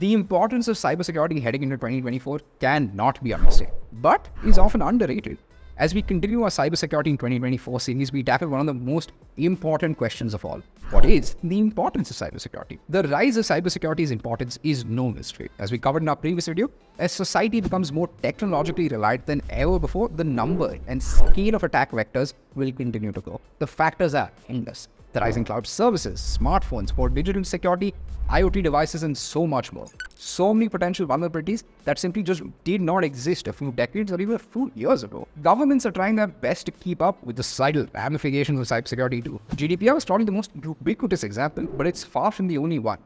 The importance of cybersecurity heading into 2024 cannot be understated, but is often underrated. As we continue our Cybersecurity in 2024 series, we tackle one of the most important questions of all. What is the importance of cybersecurity? The rise of cybersecurity's importance is no mystery. As we covered in our previous video, as society becomes more technologically reliant than ever before, the number and scale of attack vectors will continue to grow. The factors are endless. The rising cloud services, smartphones, more digital security, IoT devices, and so much more. So many potential vulnerabilities that simply just did not exist a few decades or even a few years ago. Governments are trying their best to keep up with the societal ramifications of cybersecurity too. GDPR is probably the most ubiquitous example, but it's far from the only one.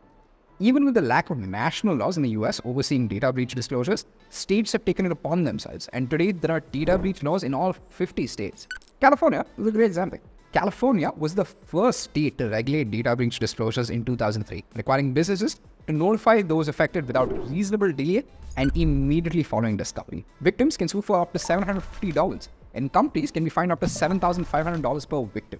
Even with the lack of national laws in the US overseeing data breach disclosures, states have taken it upon themselves, and today there are data breach laws in all 50 states. California is a great example. California was the first state to regulate data breach disclosures in 2003, requiring businesses to notify those affected without reasonable delay and immediately following discovery. Victims can sue for up to $750, and companies can be fined up to $7,500 per victim.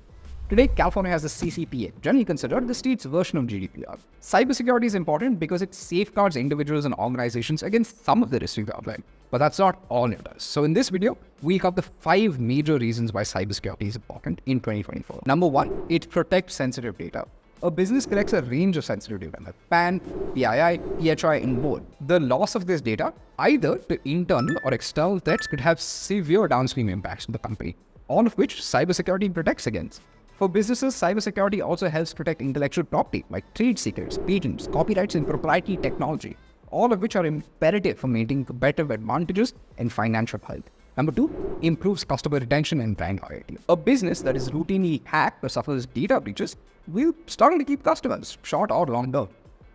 Today, California has the CCPA, generally considered the state's version of GDPR. Cybersecurity is important because it safeguards individuals and organizations against some of the risks we've outlined. But that's not all it does. So in this video, we cover the 5 major reasons why cybersecurity is important in 2024. Number 1, it protects sensitive data. A business collects a range of sensitive data like PAN, PII, PHI, and more. The loss of this data, either to internal or external threats, could have severe downstream impacts on the company, all of which cybersecurity protects against. For businesses, cybersecurity also helps protect intellectual property like trade secrets, patents, copyrights, and proprietary technology, all of which are imperative for maintaining competitive advantages and financial health. Number 2, improves customer retention and brand loyalty. A business that is routinely hacked or suffers data breaches will struggle to keep customers, short or long term.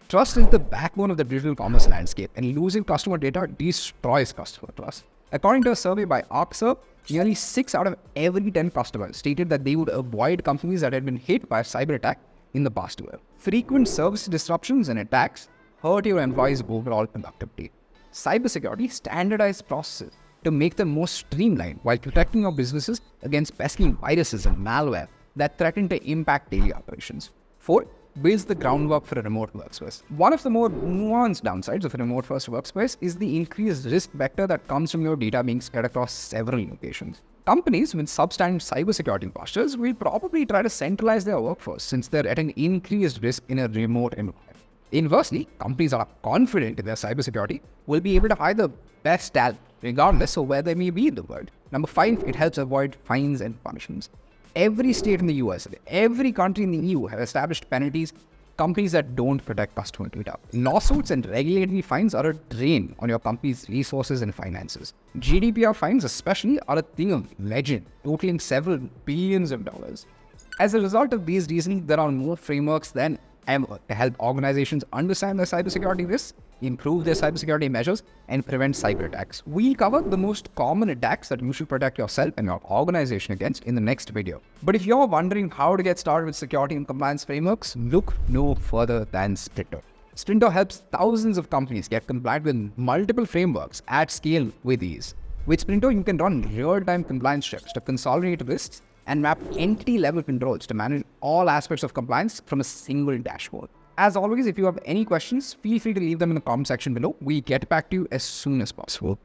Trust is the backbone of the digital commerce landscape, and losing customer data destroys customer trust. According to a survey by ArcServe, nearly 6 out of every 10 customers stated that they would avoid companies that had been hit by a cyber attack in the past year. Frequent service disruptions and attacks hurt your employees' overall productivity. Cybersecurity standardized processes to make them more streamlined while protecting your businesses against pesky viruses and malware that threaten to impact daily operations. 4, builds the groundwork for a remote workspace. One of the more nuanced downsides of a remote-first workspace is the increased risk vector that comes from your data being spread across several locations. Companies with substandard cybersecurity postures will probably try to centralize their workforce since they're at an increased risk in a remote environment. Inversely, companies that are confident in their cybersecurity will be able to hire the best talent regardless of where they may be in the world. Number 5, it helps avoid fines and punishments. Every state in the US, every country in the EU have established penalties companies that don't protect customer data. Lawsuits and regulatory fines are a drain on your company's resources and finances. GDPR fines especially are a thing of legend, totaling several billions of dollars. As a result of these reasons, there are more frameworks than ever to help organizations understand their cybersecurity risks, improve their cybersecurity measures, and prevent cyber attacks. We'll cover the most common attacks that you should protect yourself and your organization against in the next video. But if you're wondering how to get started with security and compliance frameworks, look no further than Sprinto. Sprinto helps thousands of companies get compliant with multiple frameworks at scale with ease. With Sprinto, you can run real-time compliance checks to consolidate risks and map entity-level controls to manage all aspects of compliance from a single dashboard. As always, if you have any questions, feel free to leave them in the comment section below. We'll get back to you as soon as possible.